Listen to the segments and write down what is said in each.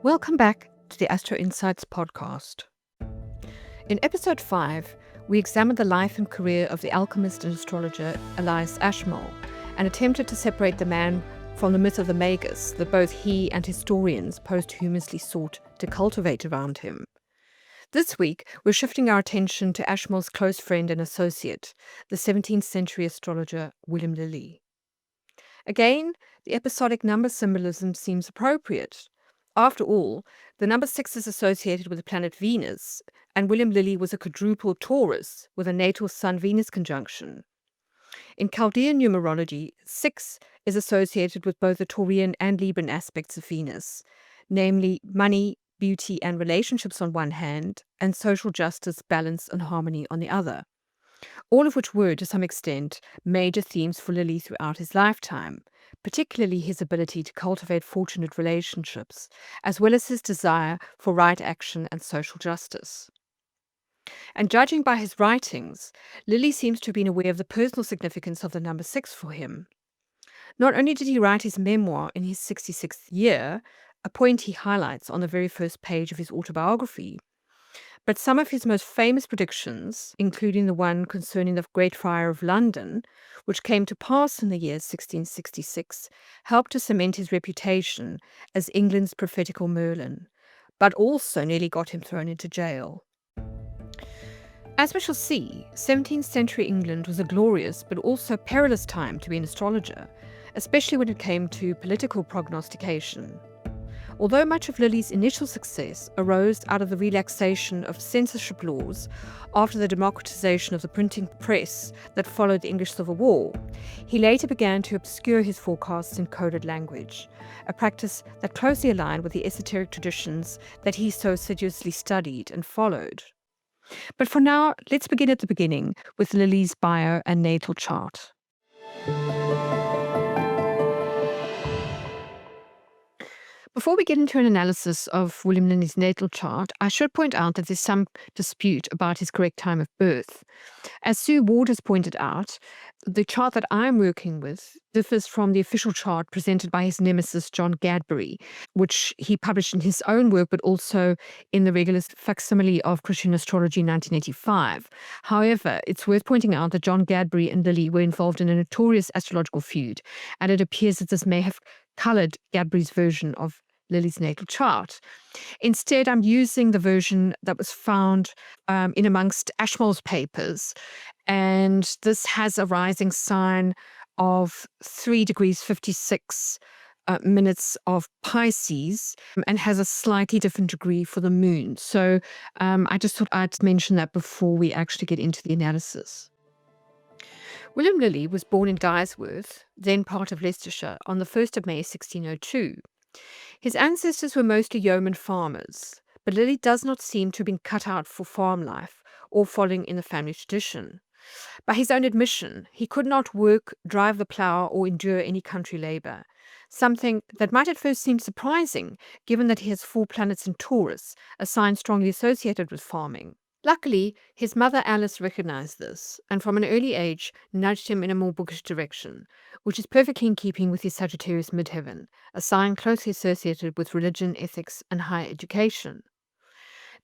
Welcome back to the Astro Insights podcast. In episode 5, we examined the life and career of the alchemist and astrologer Elias Ashmole and attempted to separate the man from the myth of the Magus that both he and historians posthumously sought to cultivate around him. This week, we're shifting our attention to Ashmole's close friend and associate, the 17th century astrologer William Lilly. Again, the episodic number symbolism seems appropriate. After all, the number 6 is associated with the planet Venus, and William Lilly was a quadruple Taurus with a natal Sun-Venus conjunction. In Chaldean numerology, 6 is associated with both the Taurian and Libran aspects of Venus, namely money, beauty, and relationships on one hand, and social justice, balance, and harmony on the other. All of which were, to some extent, major themes for Lilly throughout his lifetime, particularly his ability to cultivate fortunate relationships, as well as his desire for right action and social justice. And judging by his writings, Lilly seems to have been aware of the personal significance of the number 6 for him. Not only did he write his memoir in his 66th year, a point he highlights on the very first page of his autobiography, but some of his most famous predictions, including the one concerning the Great Fire of London, which came to pass in the year 1666, helped to cement his reputation as England's prophetical Merlin, but also nearly got him thrown into jail. As we shall see, 17th century England was a glorious but also perilous time to be an astrologer, especially when it came to political prognostication. Although much of Lilly's initial success arose out of the relaxation of censorship laws after the democratization of the printing press that followed the English Civil War, he later began to obscure his forecasts in coded language, a practice that closely aligned with the esoteric traditions that he so assiduously studied and followed. But for now, let's begin at the beginning with Lilly's bio and natal chart. Before we get into an analysis of William Lilly's natal chart, I should point out that there's some dispute about his correct time of birth. As Sue Ward has pointed out, the chart that I'm working with differs from the official chart presented by his nemesis John Gadbury, which he published in his own work, but also in the regular facsimile of Christian Astrology 1985. However, it's worth pointing out that John Gadbury and Lilly were involved in a notorious astrological feud, and it appears that this may have colored Gadbury's version of Lilly's natal chart. Instead, I'm using the version that was found in amongst Ashmole's papers, and this has a rising sign of 3 degrees 56 minutes of Pisces and has a slightly different degree for the moon. So I just thought I'd mention that before we actually get into the analysis. William Lilly was born in Guysworth, then part of Leicestershire, on the 1st of May 1602. His ancestors were mostly yeoman farmers, but Lilly does not seem to have been cut out for farm life or following in the family tradition. By his own admission, he could not work, drive the plough, or endure any country labour, something that might at first seem surprising, given that he has 4 planets in Taurus, a sign strongly associated with farming. Luckily, his mother Alice recognized this, and from an early age nudged him in a more bookish direction, which is perfectly in keeping with his Sagittarius midheaven, a sign closely associated with religion, ethics, and higher education.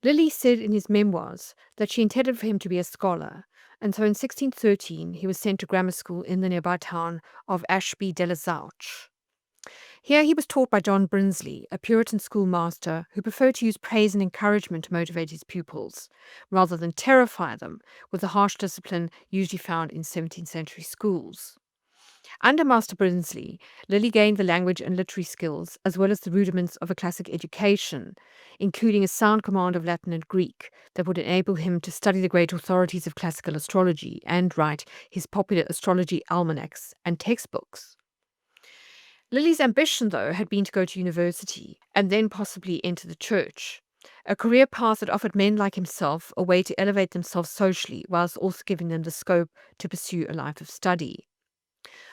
Lilly said in his memoirs that she intended for him to be a scholar, and so in 1613 he was sent to grammar school in the nearby town of Ashby de la Zouch. Here he was taught by John Brinsley, a Puritan schoolmaster who preferred to use praise and encouragement to motivate his pupils, rather than terrify them with the harsh discipline usually found in 17th century schools. Under Master Brinsley, Lilly gained the language and literary skills, as well as the rudiments of a classic education, including a sound command of Latin and Greek that would enable him to study the great authorities of classical astrology and write his popular astrology almanacs and textbooks. Lilly's ambition, though, had been to go to university and then possibly enter the church, a career path that offered men like himself a way to elevate themselves socially whilst also giving them the scope to pursue a life of study.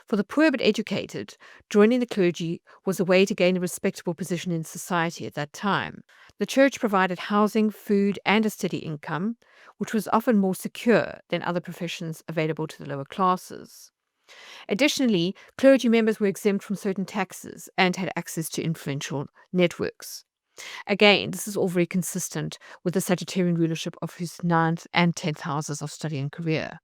For the poor but educated, joining the clergy was a way to gain a respectable position in society at that time. The church provided housing, food, and a steady income, which was often more secure than other professions available to the lower classes. Additionally, clergy members were exempt from certain taxes and had access to influential networks. Again, this is all very consistent with the Sagittarian rulership of his ninth and 10th houses of study and career.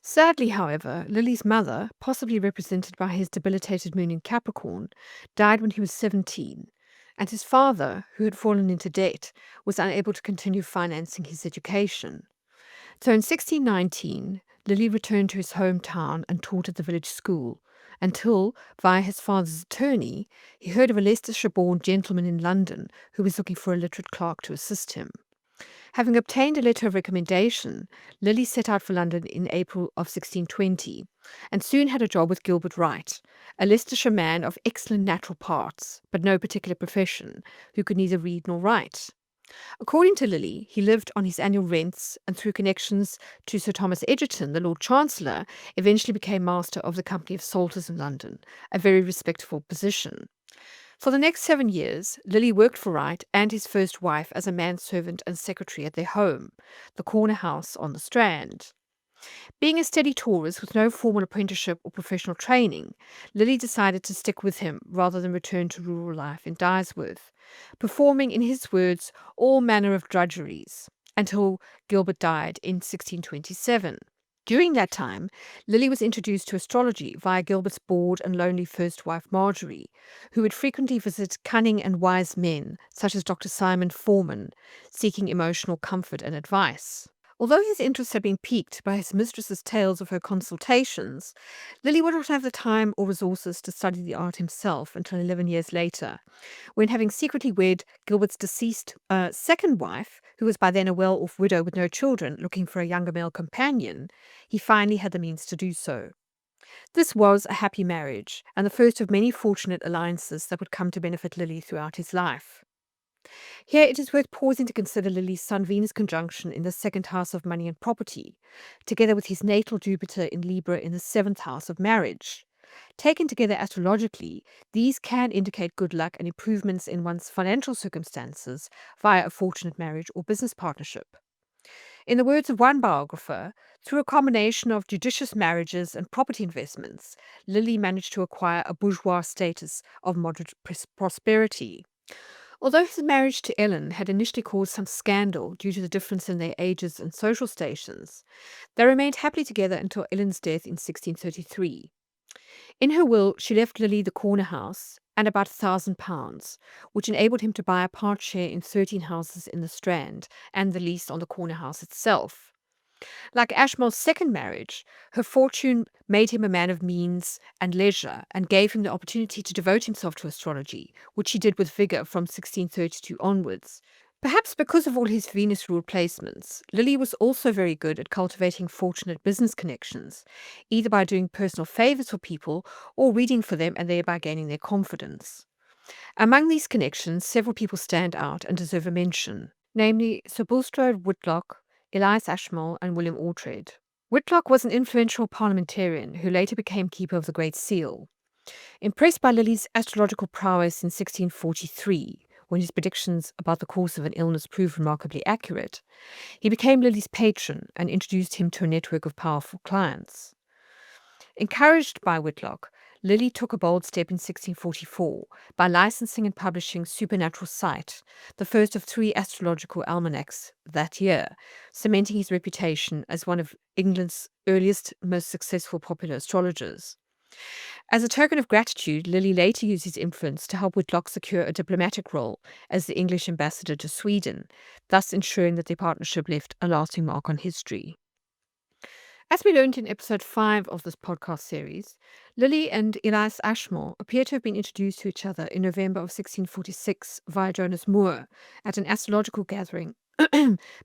Sadly, however, Lily's mother, possibly represented by his debilitated moon in Capricorn, died when he was 17, and his father, who had fallen into debt, was unable to continue financing his education. So in 1619, Lily returned to his hometown and taught at the village school until, via his father's attorney, he heard of a Leicestershire-born gentleman in London who was looking for a literate clerk to assist him. Having obtained a letter of recommendation, Lily set out for London in April of 1620 and soon had a job with Gilbert Wright, a Leicestershire man of excellent natural parts, but no particular profession, who could neither read nor write. According to Lily, he lived on his annual rents and through connections to Sir Thomas Egerton, the Lord Chancellor, eventually became master of the Company of Salters in London, a very respectable position. For the next 7 years, Lily worked for Wright and his first wife as a manservant and secretary at their home, the Corner House on the Strand. Being a steady tourist with no formal apprenticeship or professional training, Lily decided to stick with him rather than return to rural life in Dyesworth, performing, in his words, all manner of drudgeries, until Gilbert died in 1627. During that time, Lily was introduced to astrology via Gilbert's bored and lonely first wife Marjorie, who would frequently visit cunning and wise men, such as Dr. Simon Forman, seeking emotional comfort and advice. Although his interest had been piqued by his mistress's tales of her consultations, Lily would not have the time or resources to study the art himself until 11 years later, when, having secretly wed Gilbert's deceased second wife, who was by then a well-off widow with no children, looking for a younger male companion, he finally had the means to do so. This was a happy marriage, and the first of many fortunate alliances that would come to benefit Lily throughout his life. Here it is worth pausing to consider Lily's Sun-Venus conjunction in the second house of money and property, together with his natal Jupiter in Libra in the seventh house of marriage. Taken together astrologically, these can indicate good luck and improvements in one's financial circumstances via a fortunate marriage or business partnership. In the words of one biographer, through a combination of judicious marriages and property investments, Lily managed to acquire a bourgeois status of moderate prosperity. Although his marriage to Ellen had initially caused some scandal due to the difference in their ages and social stations, they remained happily together until Ellen's death in 1633. In her will, she left Lily the corner house and about £1,000, which enabled him to buy a part share in 13 houses in the Strand and the lease on the corner house itself. Like Ashmole's second marriage, her fortune made him a man of means and leisure and gave him the opportunity to devote himself to astrology, which he did with vigor from 1632 onwards. Perhaps because of all his Venus ruled placements, Lily was also very good at cultivating fortunate business connections, either by doing personal favors for people or reading for them and thereby gaining their confidence. Among these connections, several people stand out and deserve a mention, namely Sir Bulstrode Whitlock, Elias Ashmole, and William Oughtred. Whitlock was an influential parliamentarian who later became Keeper of the Great Seal. Impressed by Lily's astrological prowess in 1643, when his predictions about the course of an illness proved remarkably accurate, he became Lily's patron and introduced him to a network of powerful clients. Encouraged by Whitlock, Lily took a bold step in 1644 by licensing and publishing Supernatural Sight, the first of 3 astrological almanacs that year, cementing his reputation as one of England's earliest, most successful popular astrologers. As a token of gratitude, Lily later used his influence to help Whitlock secure a diplomatic role as the English ambassador to Sweden, thus ensuring that their partnership left a lasting mark on history. As we learned in episode 5 of this podcast series, Lily and Elias Ashmole appear to have been introduced to each other in November of 1646 via Jonas Moore at an astrological gathering,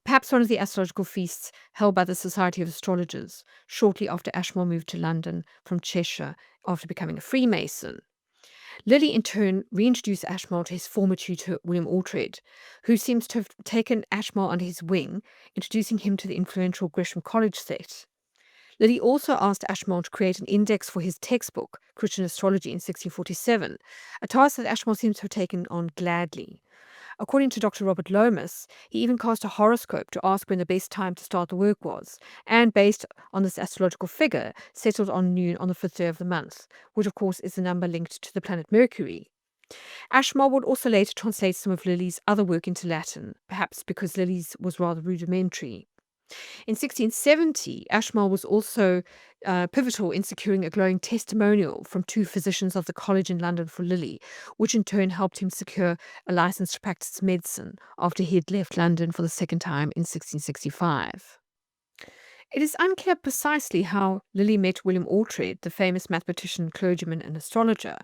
perhaps one of the astrological feasts held by the Society of Astrologers, shortly after Ashmole moved to London from Cheshire after becoming a Freemason. Lily, in turn, reintroduced Ashmole to his former tutor, William Oughtred, who seems to have taken Ashmole under his wing, introducing him to the influential Gresham College set. Lily also asked Ashmole to create an index for his textbook, Christian Astrology, in 1647, a task that Ashmole seems to have taken on gladly. According to Dr. Robert Lomas, he even cast a horoscope to ask when the best time to start the work was, and based on this astrological figure, settled on noon on the 5th day of the month, which of course is the number linked to the planet Mercury. Ashmole would also later translate some of Lilly's other work into Latin, perhaps because Lilly's was rather rudimentary. In 1670, Ashmole was also pivotal in securing a glowing testimonial from two physicians of the college in London for Lilly, which in turn helped him secure a license to practice medicine after he had left London for the second time in 1665. It is unclear precisely how Lilly met William Oughtred, the famous mathematician, clergyman, and astrologer.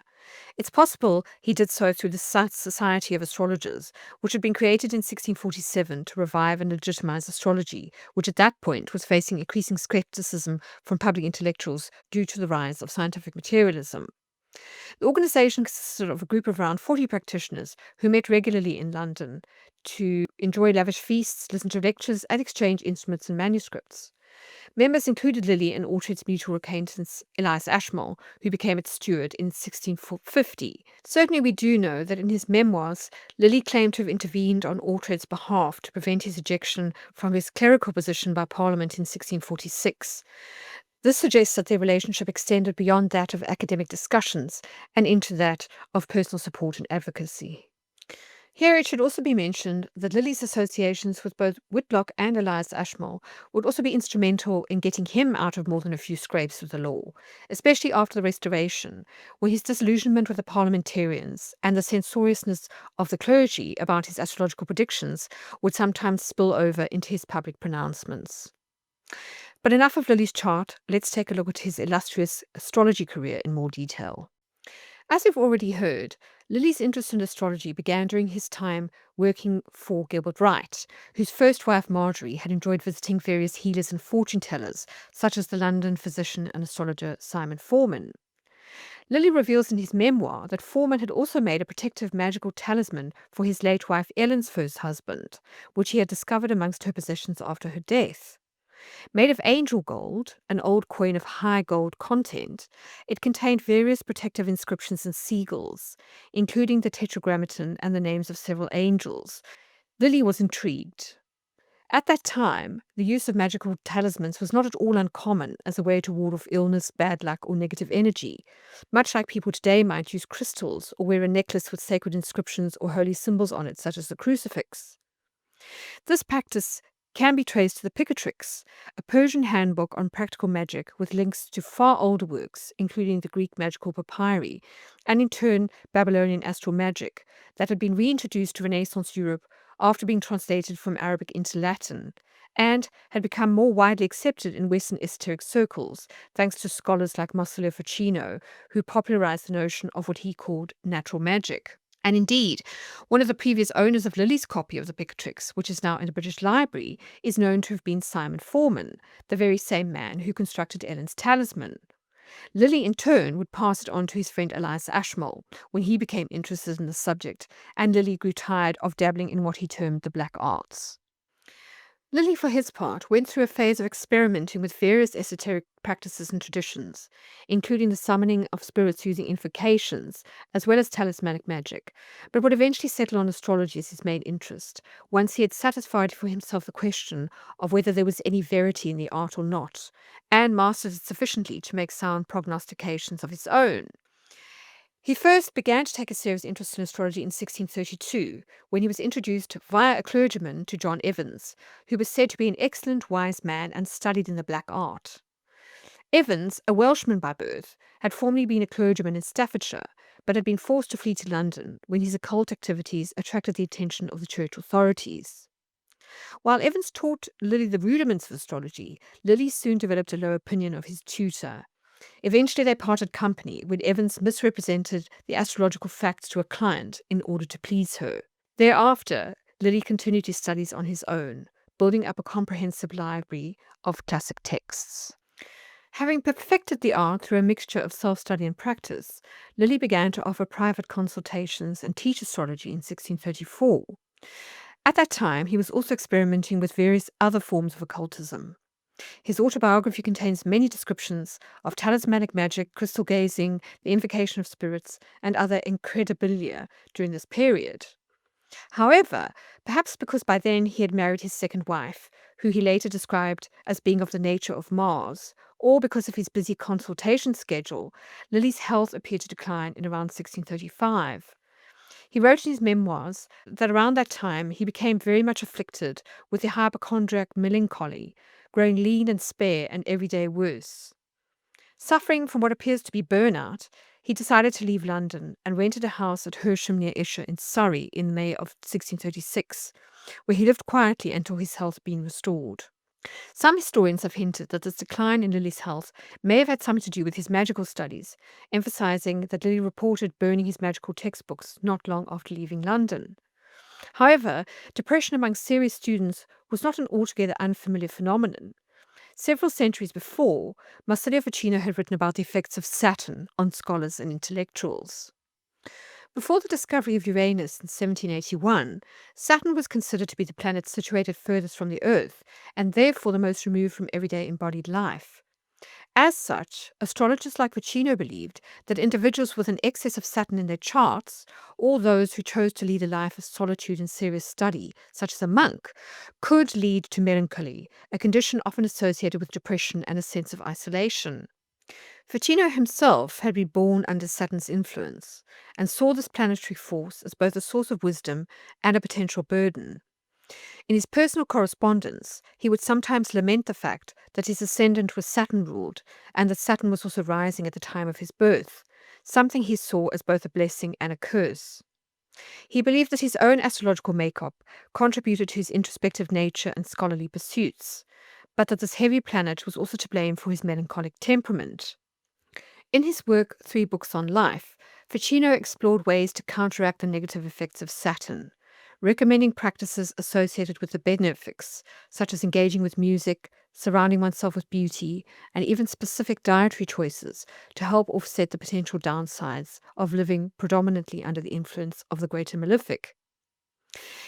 It's possible he did so through the Society of Astrologers, which had been created in 1647 to revive and legitimize astrology, which at that point was facing increasing skepticism from public intellectuals due to the rise of scientific materialism. The organization consisted of a group of around 40 practitioners who met regularly in London to enjoy lavish feasts, listen to lectures, and exchange instruments and manuscripts. Members included Lilly and Oughtred's mutual acquaintance Elias Ashmole, who became its steward in 1650. Certainly, we do know that in his memoirs, Lilly claimed to have intervened on Oughtred's behalf to prevent his ejection from his clerical position by Parliament in 1646. This suggests that their relationship extended beyond that of academic discussions and into that of personal support and advocacy. Here it should also be mentioned that Lilly's associations with both Whitlock and Elias Ashmole would also be instrumental in getting him out of more than a few scrapes with the law, especially after the Restoration, where his disillusionment with the parliamentarians and the censoriousness of the clergy about his astrological predictions would sometimes spill over into his public pronouncements. But enough of Lilly's chart, let's take a look at his illustrious astrology career in more detail. As we've already heard, Lilly's interest in astrology began during his time working for Gilbert Wright, whose first wife Marjorie had enjoyed visiting various healers and fortune tellers, such as the London physician and astrologer Simon Forman. Lilly reveals in his memoir that Forman had also made a protective magical talisman for his late wife Ellen's first husband, which he had discovered amongst her possessions after her death. Made of angel gold, an old coin of high gold content, it contained various protective inscriptions and sigils, including the tetragrammaton and the names of several angels. Lilly was intrigued. At that time, the use of magical talismans was not at all uncommon as a way to ward off illness, bad luck, or negative energy, much like people today might use crystals or wear a necklace with sacred inscriptions or holy symbols on it, such as the crucifix. This practice can be traced to the Picatrix, a Persian handbook on practical magic with links to far older works, including the Greek magical papyri, and in turn Babylonian astral magic, that had been reintroduced to Renaissance Europe after being translated from Arabic into Latin, and had become more widely accepted in Western esoteric circles, thanks to scholars like Marsilio Ficino, who popularized the notion of what he called natural magic. And indeed, one of the previous owners of Lilly's copy of the Picatrix, which is now in the British Library, is known to have been Simon Forman, the very same man who constructed Ellen's talisman. Lilly, in turn, would pass it on to his friend Elias Ashmole when he became interested in the subject, and Lilly grew tired of dabbling in what he termed the black arts. Lilly, for his part, went through a phase of experimenting with various esoteric practices and traditions, including the summoning of spirits using invocations, as well as talismanic magic, but would eventually settle on astrology as his main interest, once he had satisfied for himself the question of whether there was any verity in the art or not, and mastered it sufficiently to make sound prognostications of his own. He first began to take a serious interest in astrology in 1632, when he was introduced via a clergyman to John Evans, who was said to be an excellent wise man and studied in the black art. Evans, a Welshman by birth, had formerly been a clergyman in Staffordshire, but had been forced to flee to London when his occult activities attracted the attention of the church authorities. While Evans taught Lilly the rudiments of astrology, Lilly soon developed a low opinion of his tutor. Eventually, they parted company when Evans misrepresented the astrological facts to a client in order to please her. Thereafter, Lilly continued his studies on his own, building up a comprehensive library of classic texts. Having perfected the art through a mixture of self-study and practice, Lilly began to offer private consultations and teach astrology in 1634. At that time, he was also experimenting with various other forms of occultism. His autobiography contains many descriptions of talismanic magic, crystal gazing, the invocation of spirits, and other incredibilia during this period. However, perhaps because by then he had married his second wife, who he later described as being of the nature of Mars, or because of his busy consultation schedule, Lilly's health appeared to decline in around 1635. He wrote in his memoirs that around that time he became very much afflicted with the hypochondriac melancholy, growing lean and spare and every day worse. Suffering from what appears to be burnout, he decided to leave London and rented a house at Hersham near Esher in Surrey in May of 1636, where he lived quietly until his health being restored. Some historians have hinted that this decline in Lilly's health may have had something to do with his magical studies, emphasizing that Lilly reported burning his magical textbooks not long after leaving London. However, depression among serious students was not an altogether unfamiliar phenomenon. Several centuries before, Marsilio Ficino had written about the effects of Saturn on scholars and intellectuals. Before the discovery of Uranus in 1781, Saturn was considered to be the planet situated furthest from the Earth, and therefore the most removed from everyday embodied life. As such, astrologers like Ficino believed that individuals with an excess of Saturn in their charts, or those who chose to lead a life of solitude and serious study, such as a monk, could lead to melancholy, a condition often associated with depression and a sense of isolation. Ficino himself had been born under Saturn's influence and saw this planetary force as both a source of wisdom and a potential burden. In his personal correspondence, he would sometimes lament the fact that his ascendant was Saturn ruled and that Saturn was also rising at the time of his birth, something he saw as both a blessing and a curse. He believed that his own astrological makeup contributed to his introspective nature and scholarly pursuits, but that this heavy planet was also to blame for his melancholic temperament. In his work, Three Books on Life, Ficino explored ways to counteract the negative effects of Saturn, recommending practices associated with the benefics, such as engaging with music, surrounding oneself with beauty, and even specific dietary choices to help offset the potential downsides of living predominantly under the influence of the greater malefic.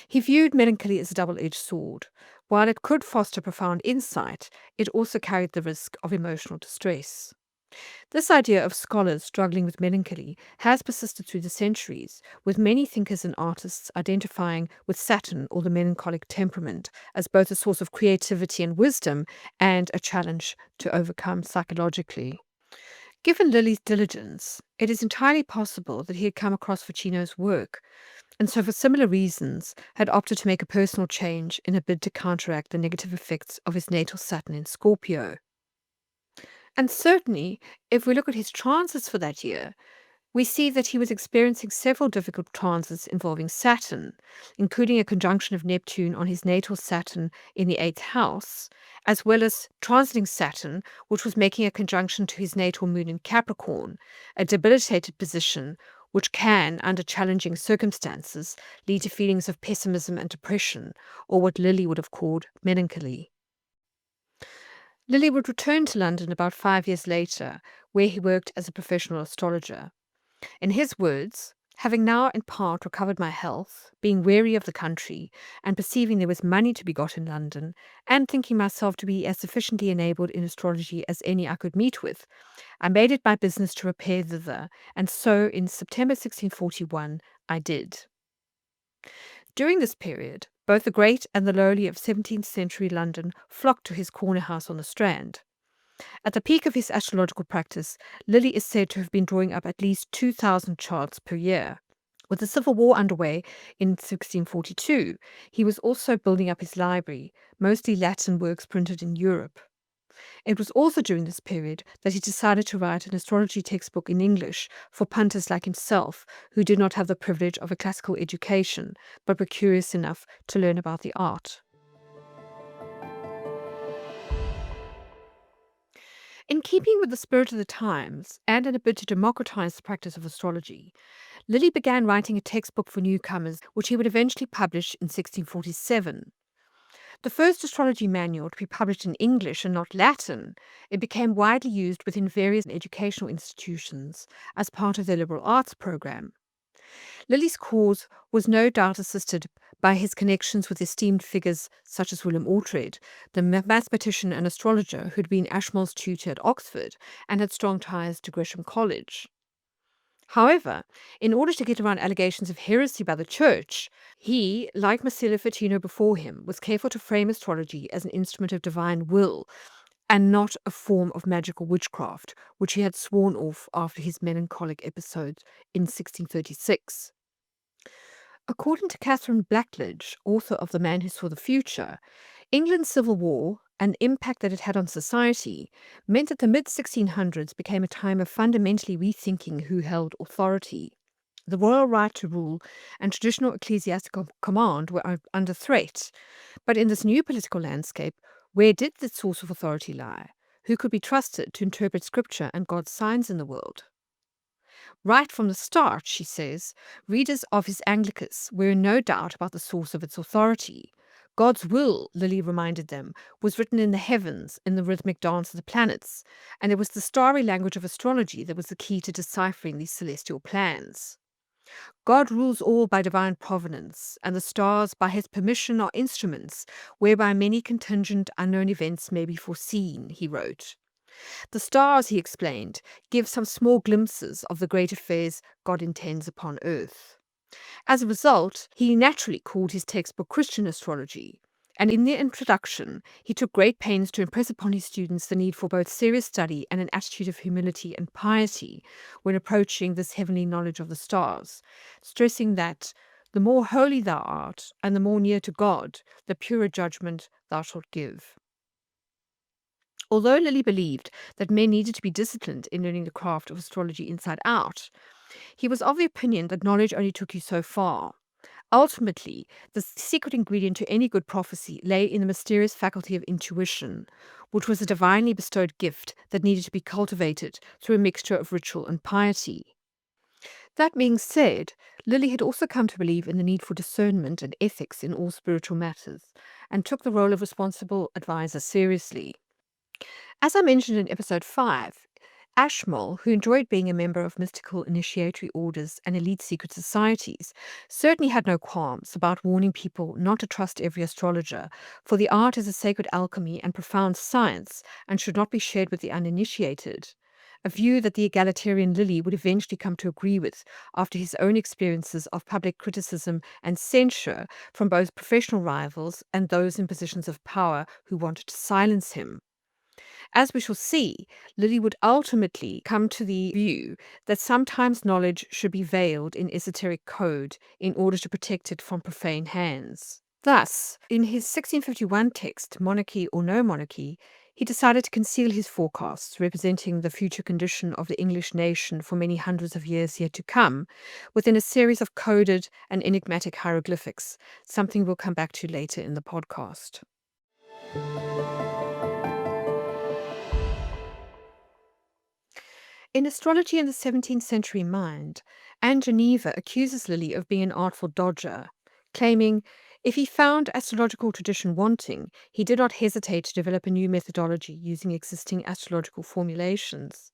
He viewed melancholy as a double-edged sword. While it could foster profound insight, it also carried the risk of emotional distress. This idea of scholars struggling with melancholy has persisted through the centuries, with many thinkers and artists identifying with Saturn or the melancholic temperament as both a source of creativity and wisdom and a challenge to overcome psychologically. Given Lilly's diligence, it is entirely possible that he had come across Ficino's work, and so for similar reasons had opted to make a personal change in a bid to counteract the negative effects of his natal Saturn in Scorpio. And certainly, if we look at his transits for that year, we see that he was experiencing several difficult transits involving Saturn, including a conjunction of Neptune on his natal Saturn in the eighth house, as well as transiting Saturn, which was making a conjunction to his natal moon in Capricorn, a debilitated position which can, under challenging circumstances, lead to feelings of pessimism and depression, or what Lilly would have called melancholy. Lilly would return to London about 5 years later, where he worked as a professional astrologer. In his words, having now in part recovered my health, being weary of the country, and perceiving there was money to be got in London, and thinking myself to be as sufficiently enabled in astrology as any I could meet with, I made it my business to repair thither, and so in September 1641 I did. During this period, both the great and the lowly of 17th century London flocked to his corner house on the Strand. At the peak of his astrological practice, Lilly is said to have been drawing up at least 2,000 charts per year. With the Civil War underway in 1642, he was also building up his library, mostly Latin works printed in Europe. It was also during this period that he decided to write an astrology textbook in English for punters like himself, who did not have the privilege of a classical education, but were curious enough to learn about the art. In keeping with the spirit of the times, and in a bid to democratize the practice of astrology, Lilly began writing a textbook for newcomers, which he would eventually publish in 1647. The first astrology manual to be published in English and not Latin, it became widely used within various educational institutions as part of their liberal arts program. Lilly's cause was no doubt assisted by his connections with esteemed figures such as William Oughtred, the mathematician and astrologer who had been Ashmole's tutor at Oxford and had strong ties to Gresham College. However, in order to get around allegations of heresy by the church, he, like Marsilio Ficino before him, was careful to frame astrology as an instrument of divine will and not a form of magical witchcraft, which he had sworn off after his melancholic episode in 1636. According to Catherine Blackledge, author of The Man Who Saw the Future, England's Civil War and the impact that it had on society meant that the mid 1600s became a time of fundamentally rethinking who held authority. The royal right to rule and traditional ecclesiastical command were under threat. But in this new political landscape, where did the source of authority lie? Who could be trusted to interpret scripture and God's signs in the world? Right from the start, she says, readers of his Anglicus were in no doubt about the source of its authority. God's will, Lilly reminded them, was written in the heavens, in the rhythmic dance of the planets, and it was the starry language of astrology that was the key to deciphering these celestial plans. God rules all by divine providence, and the stars, by his permission, are instruments whereby many contingent unknown events may be foreseen, he wrote. The stars, he explained, give some small glimpses of the great affairs God intends upon earth. As a result, he naturally called his textbook Christian Astrology, and in the introduction, he took great pains to impress upon his students the need for both serious study and an attitude of humility and piety when approaching this heavenly knowledge of the stars, stressing that the more holy thou art, and the more near to God, the purer judgment thou shalt give. Although Lilly believed that men needed to be disciplined in learning the craft of astrology inside out, he was of the opinion that knowledge only took you so far. Ultimately, the secret ingredient to any good prophecy lay in the mysterious faculty of intuition, which was a divinely bestowed gift that needed to be cultivated through a mixture of ritual and piety. That being said, Lilly had also come to believe in the need for discernment and ethics in all spiritual matters, and took the role of responsible advisor seriously. As I mentioned in episode 5, Ashmole, who enjoyed being a member of mystical initiatory orders and elite secret societies, certainly had no qualms about warning people not to trust every astrologer, for the art is a sacred alchemy and profound science and should not be shared with the uninitiated. A view that the egalitarian Lilly would eventually come to agree with after his own experiences of public criticism and censure from both professional rivals and those in positions of power who wanted to silence him. As we shall see, Lilly would ultimately come to the view that sometimes knowledge should be veiled in esoteric code in order to protect it from profane hands. Thus, in his 1651 text, Monarchy or No Monarchy, he decided to conceal his forecasts representing the future condition of the English nation for many hundreds of years yet to come within a series of coded and enigmatic hieroglyphics, something we'll come back to later in the podcast. In Astrology in the 17th Century Mind, Anne Geneva accuses Lilly of being an artful dodger, claiming if he found astrological tradition wanting, he did not hesitate to develop a new methodology using existing astrological formulations.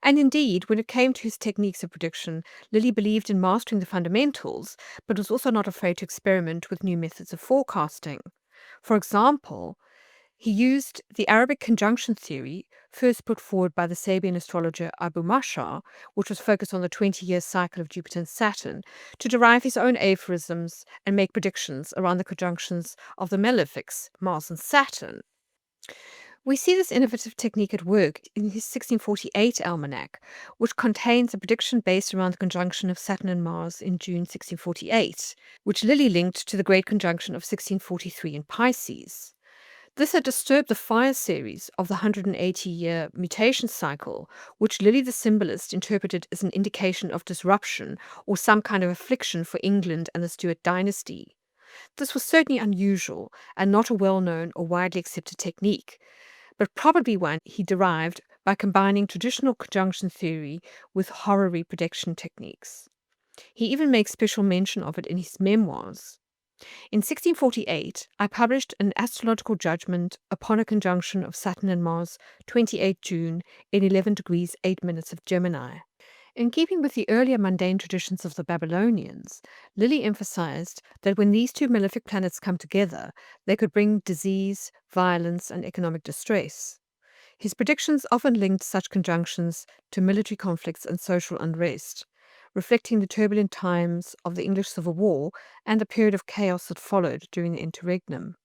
And indeed, when it came to his techniques of prediction, Lilly believed in mastering the fundamentals, but was also not afraid to experiment with new methods of forecasting. For example, he used the Arabic conjunction theory, first put forward by the Sabian astrologer Abu Mashar, which was focused on the 20-year cycle of Jupiter and Saturn, to derive his own aphorisms and make predictions around the conjunctions of the malefics, Mars and Saturn. We see this innovative technique at work in his 1648 almanac, which contains a prediction based around the conjunction of Saturn and Mars in June 1648, which Lilly linked to the Great Conjunction of 1643 in Pisces. This had disturbed the fire series of the 180-year mutation cycle, which Lilly the symbolist interpreted as an indication of disruption or some kind of affliction for England and the Stuart dynasty. This was certainly unusual and not a well-known or widely accepted technique, but probably one he derived by combining traditional conjunction theory with horary prediction techniques. He even makes special mention of it in his memoirs. In 1648, I published an astrological judgment upon a conjunction of Saturn and Mars, 28 June, in 11 degrees 8 minutes of Gemini. In keeping with the earlier mundane traditions of the Babylonians, Lilly emphasized that when these two malefic planets come together, they could bring disease, violence, and economic distress. His predictions often linked such conjunctions to military conflicts and social unrest, reflecting the turbulent times of the English Civil War and the period of chaos that followed during the interregnum.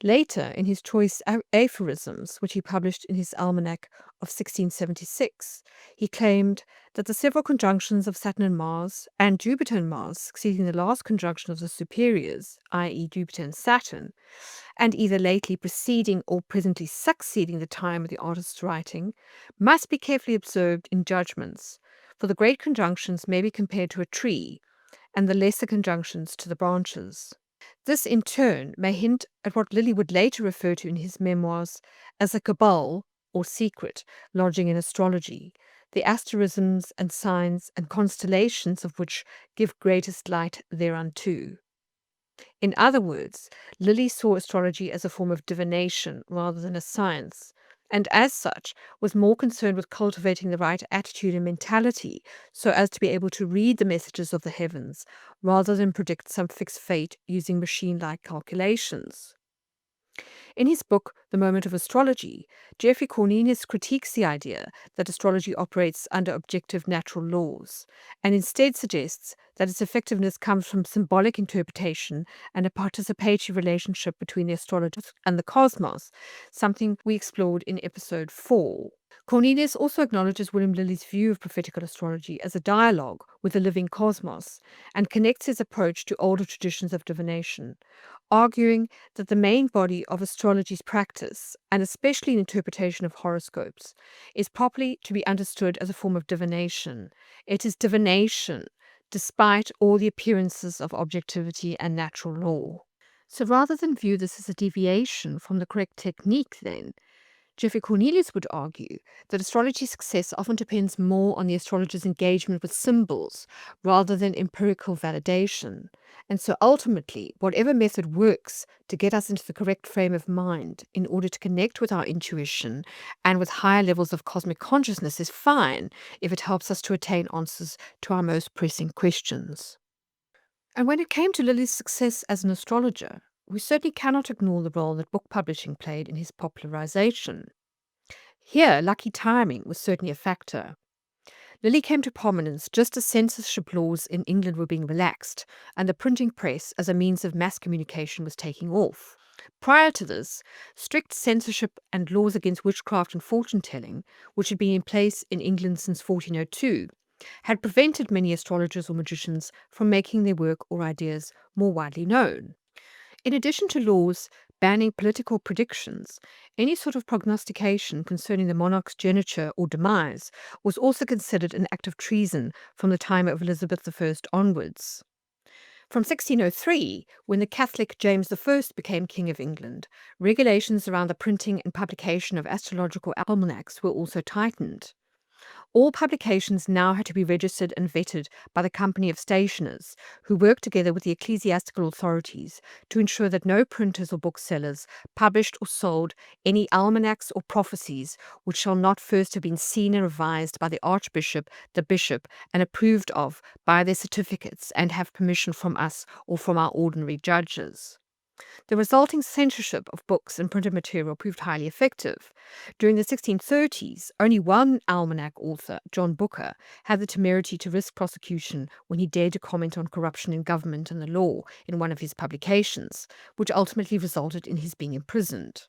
Later, in his choice aphorisms, which he published in his almanac of 1676, he claimed that the several conjunctions of Saturn and Mars, and Jupiter and Mars, succeeding the last conjunction of the superiors, i.e., Jupiter and Saturn, and either lately preceding or presently succeeding the time of the artist's writing, must be carefully observed in judgments, for the great conjunctions may be compared to a tree, and the lesser conjunctions to the branches. This, in turn, may hint at what Lilly would later refer to in his memoirs as a cabal or secret lodging in astrology, the asterisms and signs and constellations of which give greatest light thereunto. In other words, Lilly saw astrology as a form of divination rather than a science, and as such was more concerned with cultivating the right attitude and mentality so as to be able to read the messages of the heavens rather than predict some fixed fate using machine-like calculations. In his book, The Moment of Astrology, Geoffrey Cornelius critiques the idea that astrology operates under objective natural laws, and instead suggests that its effectiveness comes from symbolic interpretation and a participatory relationship between the astrologers and the cosmos, something we explored in episode 4. Cornelius also acknowledges William Lilly's view of prophetical astrology as a dialogue with the living cosmos and connects his approach to older traditions of divination, arguing that the main body of astrology's practice, and especially in interpretation of horoscopes, is properly to be understood as a form of divination. It is divination, despite all the appearances of objectivity and natural law. So rather than view this as a deviation from the correct technique, then, Geoffrey Cornelius would argue that astrology's success often depends more on the astrologer's engagement with symbols rather than empirical validation. And so ultimately, whatever method works to get us into the correct frame of mind in order to connect with our intuition and with higher levels of cosmic consciousness is fine if it helps us to attain answers to our most pressing questions. And when it came to Lilly's success as an astrologer, we certainly cannot ignore the role that book publishing played in his popularization. Here, lucky timing was certainly a factor. Lilly came to prominence just as censorship laws in England were being relaxed and the printing press as a means of mass communication was taking off. Prior to this, strict censorship and laws against witchcraft and fortune telling, which had been in place in England since 1402, had prevented many astrologers or magicians from making their work or ideas more widely known. In addition to laws banning political predictions, any sort of prognostication concerning the monarch's geniture or demise was also considered an act of treason from the time of Elizabeth I onwards. From 1603, when the Catholic James I became King of England, regulations around the printing and publication of astrological almanacs were also tightened. All publications now had to be registered and vetted by the Company of Stationers, who worked together with the ecclesiastical authorities to ensure that no printers or booksellers published or sold any almanacs or prophecies which shall not first have been seen and revised by the Archbishop, the Bishop, and approved of by their certificates and have permission from us or from our ordinary judges. The resulting censorship of books and printed material proved highly effective. During the 1630s, only one almanac author, John Booker, had the temerity to risk prosecution when he dared to comment on corruption in government and the law in one of his publications, which ultimately resulted in his being imprisoned.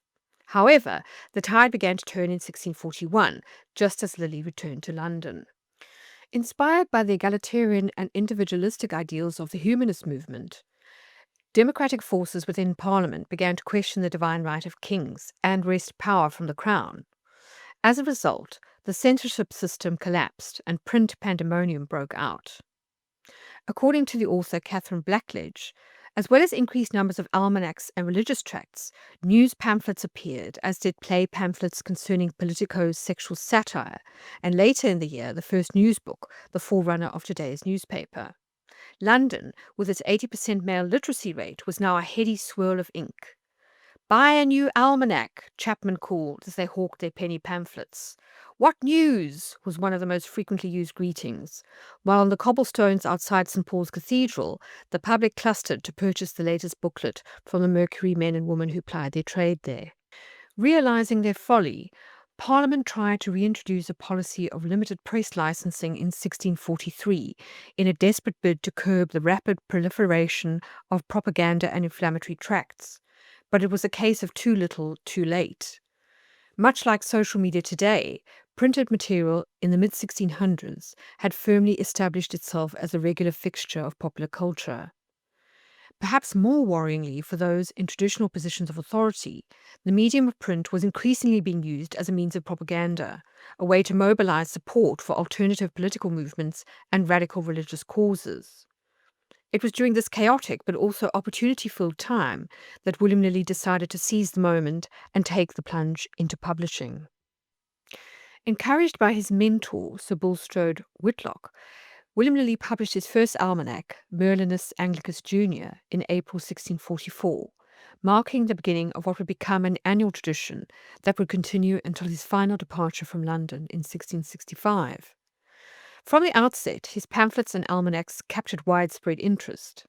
However, the tide began to turn in 1641, just as Lilly returned to London. Inspired by the egalitarian and individualistic ideals of the humanist movement, democratic forces within Parliament began to question the divine right of kings and wrest power from the crown. As a result, the censorship system collapsed and print pandemonium broke out. According to the author Catherine Blackledge, as well as increased numbers of almanacs and religious tracts, news pamphlets appeared, as did play pamphlets concerning Politico's sexual satire, and later in the year, the first news book, the forerunner of today's newspaper. London, with its 80% male literacy rate, was now a heady swirl of ink. "Buy a new almanac," chapmen called as they hawked their penny pamphlets. "What news?" was one of the most frequently used greetings, while on the cobblestones outside St. Paul's Cathedral, the public clustered to purchase the latest booklet from the Mercury men and women who plied their trade there. Realizing their folly, Parliament tried to reintroduce a policy of limited press licensing in 1643 in a desperate bid to curb the rapid proliferation of propaganda and inflammatory tracts. but it was a case of too little, too late. Much like social media today, printed material in the mid 1600s had firmly established itself as a regular fixture of popular culture. Perhaps more worryingly for those in traditional positions of authority, the medium of print was increasingly being used as a means of propaganda, a way to mobilize support for alternative political movements and radical religious causes. It was during this chaotic but also opportunity-filled time that William Lilly decided to seize the moment and take the plunge into publishing. Encouraged by his mentor, Sir Bulstrode Whitlock, William Lilly published his first almanac, Merlinus Anglicus Junior, in April 1644, marking the beginning of what would become an annual tradition that would continue until his final departure from London in 1665. From the outset, his pamphlets and almanacs captured widespread interest.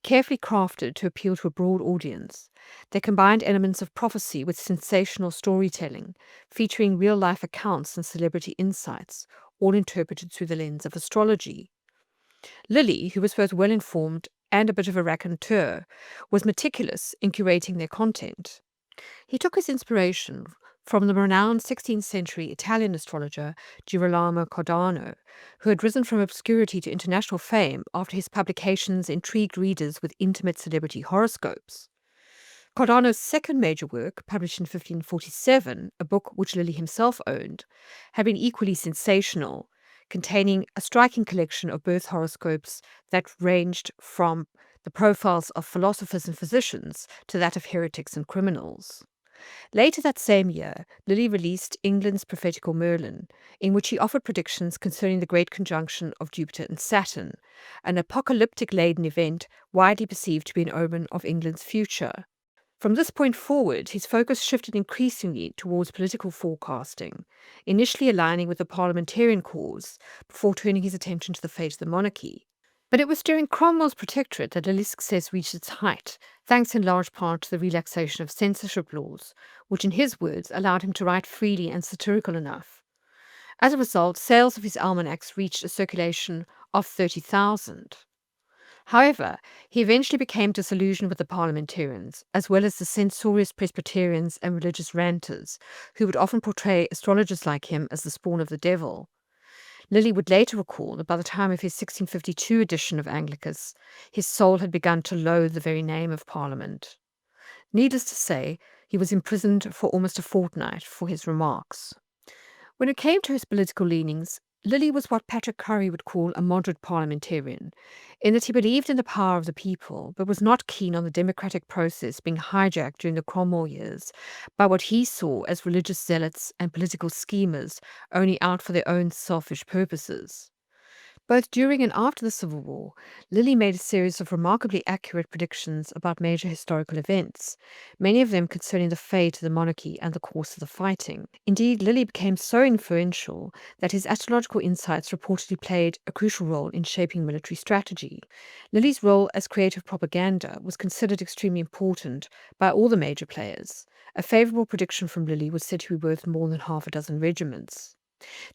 Carefully crafted to appeal to a broad audience, they combined elements of prophecy with sensational storytelling, featuring real-life accounts and celebrity insights, all interpreted through the lens of astrology. Lilly, who was both well-informed and a bit of a raconteur, was meticulous in curating their content. He took his inspiration from the renowned 16th century Italian astrologer Girolamo Cardano, who had risen from obscurity to international fame after his publications intrigued readers with intimate celebrity horoscopes. Cardano's second major work, published in 1547, a book which Lilly himself owned, had been equally sensational, containing a striking collection of birth horoscopes that ranged from the profiles of philosophers and physicians to that of heretics and criminals. Later that same year, Lilly released England's Prophetical Merlin, in which he offered predictions concerning the great conjunction of Jupiter and Saturn, an apocalyptic-laden event widely perceived to be an omen of England's future. From this point forward, his focus shifted increasingly towards political forecasting, initially aligning with the parliamentarian cause before turning his attention to the fate of the monarchy. But it was during Cromwell's protectorate that Lilly's success reached its height, thanks in large part to the relaxation of censorship laws, which in his words allowed him to write freely and satirical enough. As a result, sales of his almanacs reached a circulation of 30,000. However, he eventually became disillusioned with the parliamentarians, as well as the censorious Presbyterians and religious ranters, who would often portray astrologers like him as the spawn of the devil. Lilly would later recall that by the time of his 1652 edition of Anglicus, his soul had begun to loathe the very name of Parliament. Needless to say, he was imprisoned for almost a fortnight for his remarks. When it came to his political leanings, Lilly was what Patrick Curry would call a moderate parliamentarian, in that he believed in the power of the people, but was not keen on the democratic process being hijacked during the Cromwell years by what he saw as religious zealots and political schemers only out for their own selfish purposes. Both during and after the Civil War, Lilly made a series of remarkably accurate predictions about major historical events, many of them concerning the fate of the monarchy and the course of the fighting. Indeed, Lilly became so influential that his astrological insights reportedly played a crucial role in shaping military strategy. Lilly's role as creative propaganda was considered extremely important by all the major players. A favorable prediction from Lilly was said to be worth more than half a dozen regiments.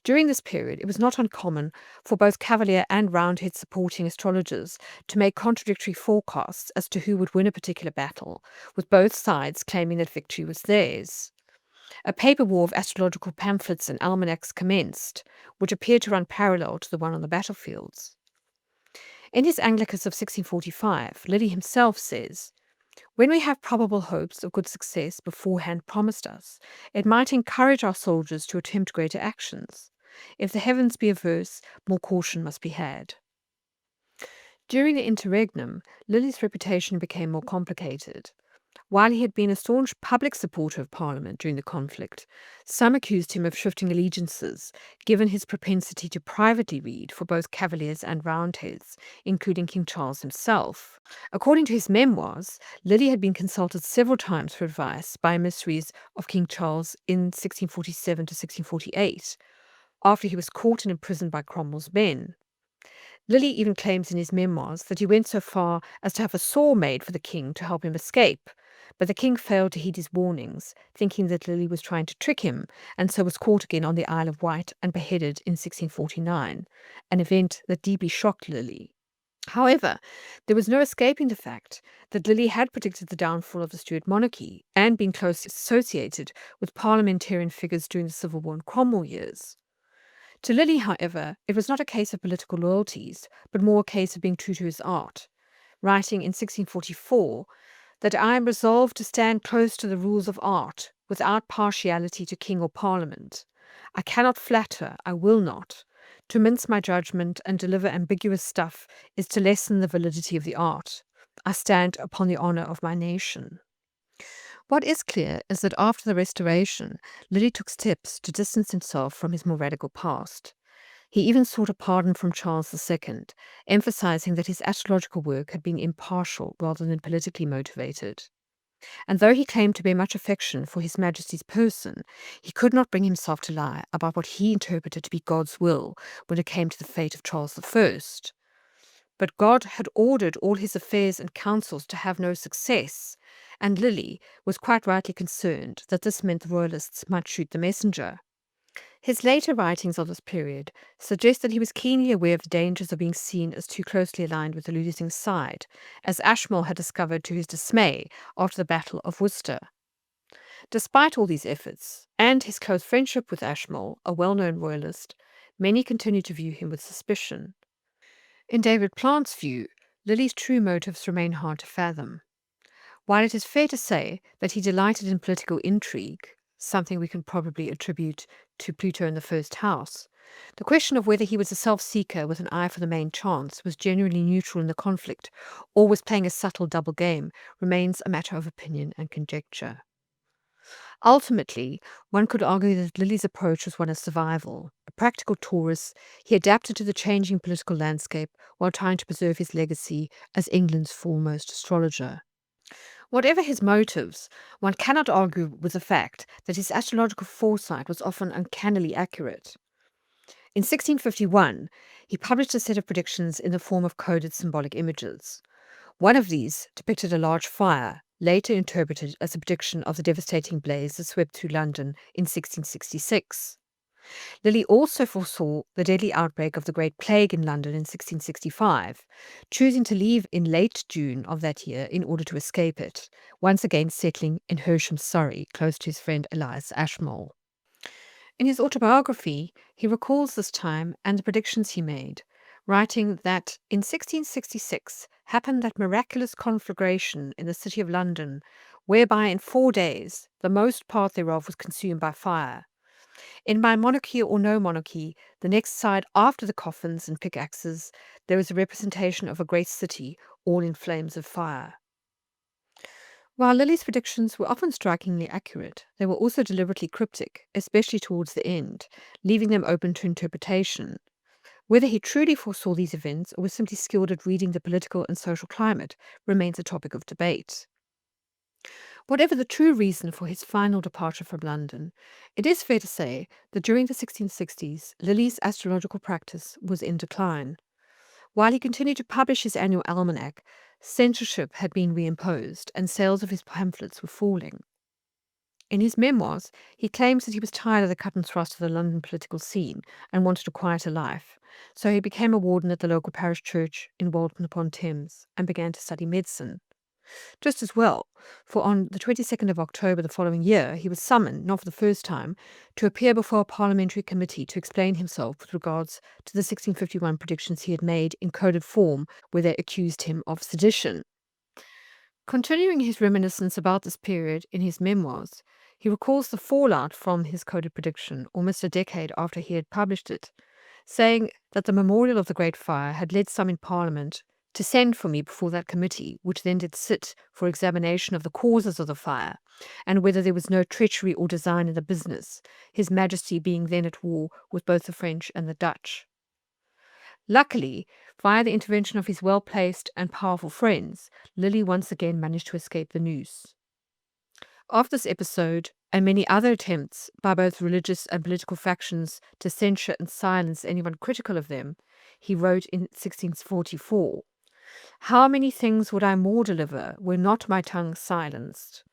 During this period, it was not uncommon for both Cavalier and Roundhead supporting astrologers to make contradictory forecasts as to who would win a particular battle, with both sides claiming that victory was theirs. A paper war of astrological pamphlets and almanacs commenced, which appeared to run parallel to the one on the battlefields. In his Anglicus of 1645, Lilly himself says, "When we have probable hopes of good success beforehand promised us, it might encourage our soldiers to attempt greater actions. If the heavens be averse, more caution must be had." During the interregnum, Lilly's reputation became more complicated. While he had been a staunch public supporter of Parliament during the conflict, some accused him of shifting allegiances, given his propensity to privately read for both Cavaliers and Roundheads, including King Charles himself. According to his memoirs, Lilly had been consulted several times for advice by emissaries of King Charles in 1647 to 1648, after he was caught and imprisoned by Cromwell's men. Lilly even claims in his memoirs that he went so far as to have a saw made for the king to help him escape, but the king failed to heed his warnings, thinking that Lilly was trying to trick him, and so was caught again on the Isle of Wight and beheaded in 1649, an event that deeply shocked Lilly. However, there was no escaping the fact that Lilly had predicted the downfall of the Stuart monarchy and been closely associated with parliamentarian figures during the Civil War and Cromwell years. To Lilly, however, it was not a case of political loyalties, but more a case of being true to his art, writing in 1644 that I am resolved to stand close to the rules of art without partiality to king or parliament. I cannot flatter, I will not. To mince my judgment and deliver ambiguous stuff is to lessen the validity of the art. I stand upon the honour of my nation. What is clear is that after the Restoration, Lilly took steps to distance himself from his more radical past. He even sought a pardon from Charles II, emphasizing that his astrological work had been impartial rather than politically motivated. And though he claimed to bear much affection for His Majesty's person, he could not bring himself to lie about what he interpreted to be God's will when it came to the fate of Charles I. But God had ordered all his affairs and counsels to have no success, and Lilly was quite rightly concerned that this meant the royalists might shoot the messenger. His later writings of this period suggest that he was keenly aware of the dangers of being seen as too closely aligned with the losing side, as Ashmole had discovered to his dismay after the Battle of Worcester. Despite all these efforts, and his close friendship with Ashmole, a well-known royalist, many continued to view him with suspicion. In David Plant's view, Lilly's true motives remain hard to fathom. While it is fair to say that he delighted in political intrigue, something we can probably attribute to Pluto in the first house, the question of whether he was a self-seeker with an eye for the main chance, was genuinely neutral in the conflict, or was playing a subtle double game, remains a matter of opinion and conjecture. Ultimately, one could argue that Lilly's approach was one of survival. A practical tourist, he adapted to the changing political landscape while trying to preserve his legacy as England's foremost astrologer. Whatever his motives, one cannot argue with the fact that his astrological foresight was often uncannily accurate. In 1651, he published a set of predictions in the form of coded symbolic images. One of these depicted a large fire, later interpreted as a prediction of the devastating blaze that swept through London in 1666. Lilly also foresaw the deadly outbreak of the Great Plague in London in 1665, choosing to leave in late June of that year in order to escape it, once again settling in Hersham, Surrey, close to his friend Elias Ashmole. In his autobiography, he recalls this time and the predictions he made, writing that in 1666 happened that miraculous conflagration in the city of London, whereby in 4 days the most part thereof was consumed by fire. In my monarchy or no monarchy, the next side after the coffins and pickaxes, there is a representation of a great city, all in flames of fire. While Lilly's predictions were often strikingly accurate, they were also deliberately cryptic, especially towards the end, leaving them open to interpretation. Whether he truly foresaw these events or was simply skilled at reading the political and social climate remains a topic of debate. Whatever the true reason for his final departure from London, it is fair to say that during the 1660s, Lilly's astrological practice was in decline. While he continued to publish his annual almanac, censorship had been reimposed and sales of his pamphlets were falling. In his memoirs, he claims that he was tired of the cut and thrust of the London political scene and wanted a quieter life, so he became a warden at the local parish church in Walton-upon-Thames and began to study medicine. Just as well, for on the 22nd of October the following year, he was summoned, not for the first time, to appear before a parliamentary committee to explain himself with regards to the 1651 predictions he had made in coded form, where they accused him of sedition. Continuing his reminiscence about this period in his memoirs, he recalls the fallout from his coded prediction almost a decade after he had published it, saying that the memorial of the Great Fire had led some in Parliament to send for me before that committee, which then did sit for examination of the causes of the fire, and whether there was no treachery or design in the business, His Majesty being then at war with both the French and the Dutch. Luckily, via the intervention of his well-placed and powerful friends, Lilly once again managed to escape the noose. Of this episode, and many other attempts by both religious and political factions to censure and silence anyone critical of them, he wrote in 1644, "How many things would I more deliver, were not my tongue silenced?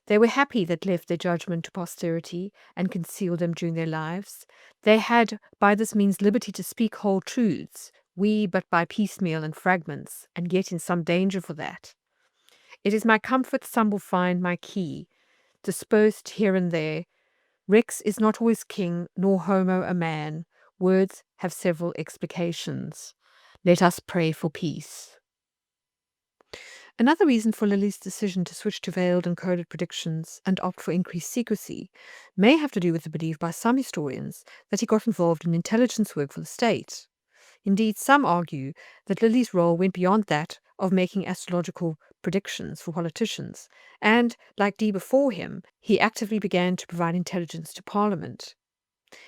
They were happy that left their judgment to posterity, and concealed them during their lives. They had by this means liberty to speak whole truths, we but by piecemeal and fragments, and yet in some danger for that. It is my comfort some will find my key, dispersed here and there. Rex is not always king, nor Homo a man. Words have several explications. Let us pray for peace. Another reason for Lilly's decision to switch to veiled and coded predictions and opt for increased secrecy may have to do with the belief by some historians that he got involved in intelligence work for the state. Indeed, some argue that Lilly's role went beyond that of making astrological predictions for politicians, and, like Dee before him, he actively began to provide intelligence to Parliament.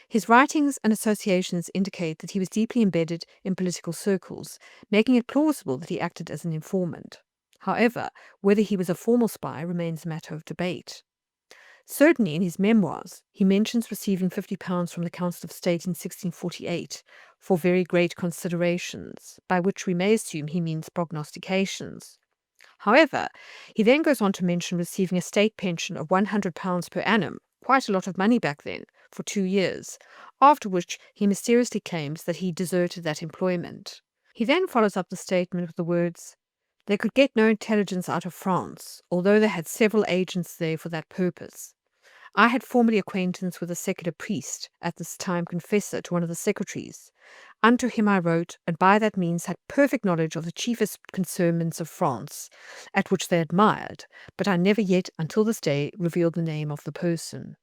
His writings and associations indicate that he was deeply embedded in political circles, making it plausible that he acted as an informant. However, whether he was a formal spy remains a matter of debate. Certainly in his memoirs, he mentions receiving £50 from the Council of State in 1648 for very great considerations, by which we may assume he means prognostications. However, he then goes on to mention receiving a state pension of £100 per annum, quite a lot of money back then, for 2 years, after which he mysteriously claims that he deserted that employment. He then follows up the statement with the words, "They could get no intelligence out of France, although they had several agents there for that purpose. I had formerly acquaintance with a secular priest, at this time confessor to one of the secretaries. Unto him I wrote, and by that means had perfect knowledge of the chiefest concernments of France, at which they admired, but I never yet, until this day, revealed the name of the person."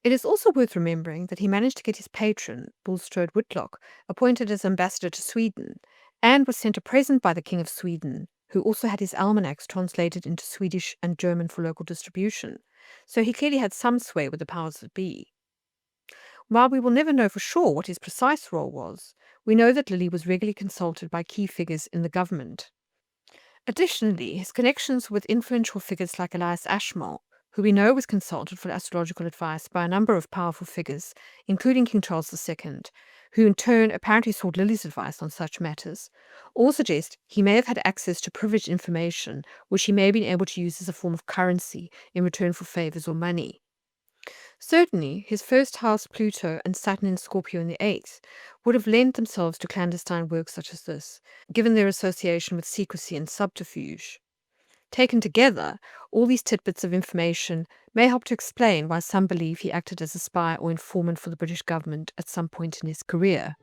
It is also worth remembering that he managed to get his patron, Bulstrode Whitlock, appointed as ambassador to Sweden, and was sent a present by the King of Sweden, who also had his almanacs translated into Swedish and German for local distribution. So he clearly had some sway with the powers that be. While we will never know for sure what his precise role was, we know that Lilly was regularly consulted by key figures in the government. Additionally, his connections with influential figures like Elias Ashmole, who we know was consulted for astrological advice by a number of powerful figures, including King Charles II, who in turn apparently sought Lilly's advice on such matters, all suggest he may have had access to privileged information which he may have been able to use as a form of currency in return for favors or money. Certainly, his first house, Pluto, and Saturn in Scorpio in the 8th, would have lent themselves to clandestine work such as this, given their association with secrecy and subterfuge. Taken together, all these tidbits of information may help to explain why some believe he acted as a spy or informant for the British government at some point in his career.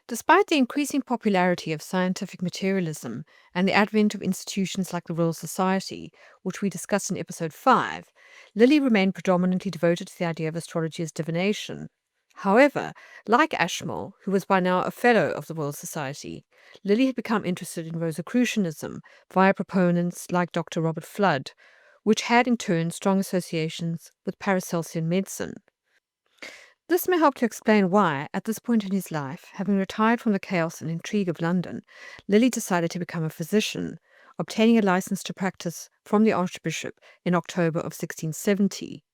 Despite the increasing popularity of scientific materialism and the advent of institutions like the Royal Society, which we discussed in episode 5, Lilly remained predominantly devoted to the idea of astrology as divination. However, like Ashmole, who was by now a Fellow of the Royal Society, Lilly had become interested in Rosicrucianism via proponents like Dr. Robert Fludd, which had in turn strong associations with Paracelsian medicine. This may help to explain why, at this point in his life, having retired from the chaos and intrigue of London, Lilly decided to become a physician, obtaining a license to practice from the Archbishop in October of 1670.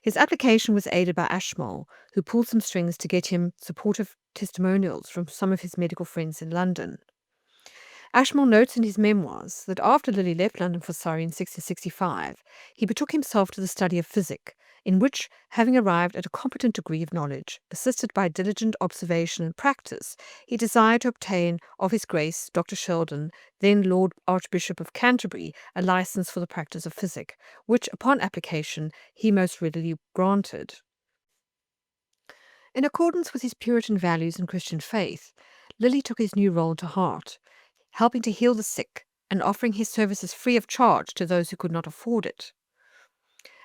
His application was aided by Ashmole, who pulled some strings to get him supportive testimonials from some of his medical friends in London. Ashmole notes in his memoirs that after Lilly left London for Surrey in 1665, he betook himself to the study of physic, in which, having arrived at a competent degree of knowledge, assisted by diligent observation and practice, he desired to obtain of His Grace Dr. Sheldon, then Lord Archbishop of Canterbury, a license for the practice of physic, which, upon application, he most readily granted. In accordance with his Puritan values and Christian faith, Lilly took his new role to heart, helping to heal the sick and offering his services free of charge to those who could not afford it.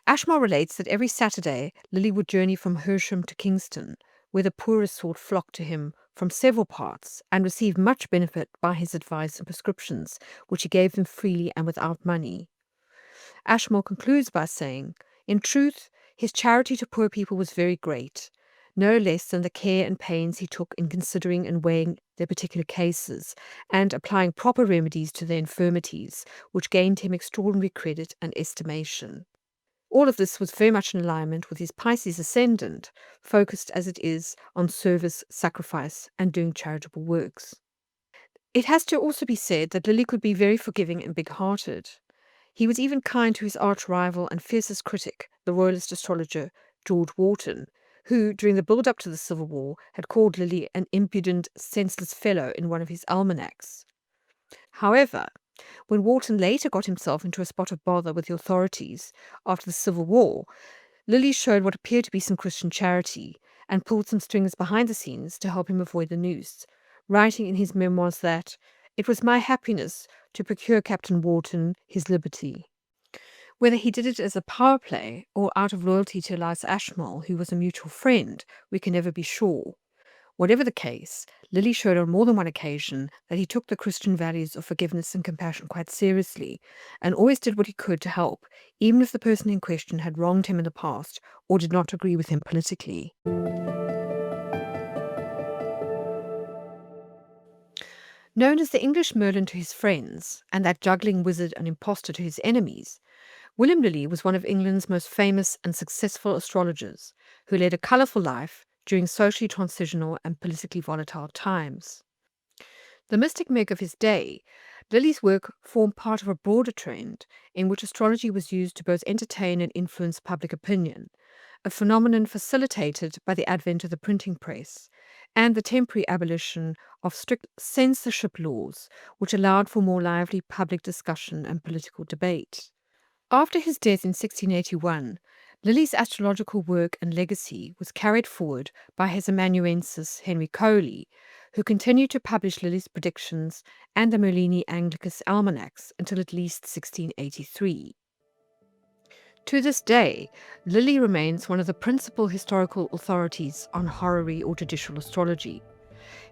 Ashmole relates that every Saturday Lilly would journey from Hersham to Kingston, where the poorest sort flocked to him from several parts, and received much benefit by his advice and prescriptions, which he gave them freely and without money. Ashmole concludes by saying, "In truth, his charity to poor people was very great, no less than the care and pains he took in considering and weighing their particular cases, and applying proper remedies to their infirmities, which gained him extraordinary credit and estimation." All of this was very much in alignment with his Pisces ascendant, focused as it is on service, sacrifice, and doing charitable works. It has to also be said that Lilly could be very forgiving and big-hearted. He was even kind to his arch-rival and fiercest critic, the royalist astrologer George Wharton, who, during the build-up to the Civil War, had called Lilly an impudent, senseless fellow in one of his almanacs. However, when Wharton later got himself into a spot of bother with the authorities after the Civil War, Lilly showed what appeared to be some Christian charity and pulled some strings behind the scenes to help him avoid the noose, writing in his memoirs that it was my happiness to procure Captain Wharton his liberty. Whether he did it as a power play or out of loyalty to Eliza Ashmole, who was a mutual friend, we can never be sure. Whatever the case, Lilly showed on more than one occasion that he took the Christian values of forgiveness and compassion quite seriously, and always did what he could to help, even if the person in question had wronged him in the past or did not agree with him politically. Known as the English Merlin to his friends, and that juggling wizard and impostor to his enemies, William Lilly was one of England's most famous and successful astrologers, who led a colourful life during socially transitional and politically volatile times. The mystic Meg of his day, Lilly's work formed part of a broader trend in which astrology was used to both entertain and influence public opinion, a phenomenon facilitated by the advent of the printing press and the temporary abolition of strict censorship laws, which allowed for more lively public discussion and political debate. After his death in 1681, Lilly's astrological work and legacy was carried forward by his amanuensis Henry Coley, who continued to publish Lilly's predictions and the Merlini Anglicus almanacs until at least 1683. To this day, Lilly remains one of the principal historical authorities on horary or judicial astrology.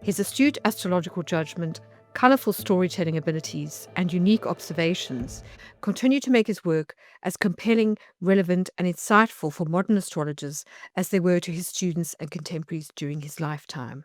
His astute astrological judgment, colourful storytelling abilities, and unique observations continue to make his work as compelling, relevant, and insightful for modern astrologers as they were to his students and contemporaries during his lifetime.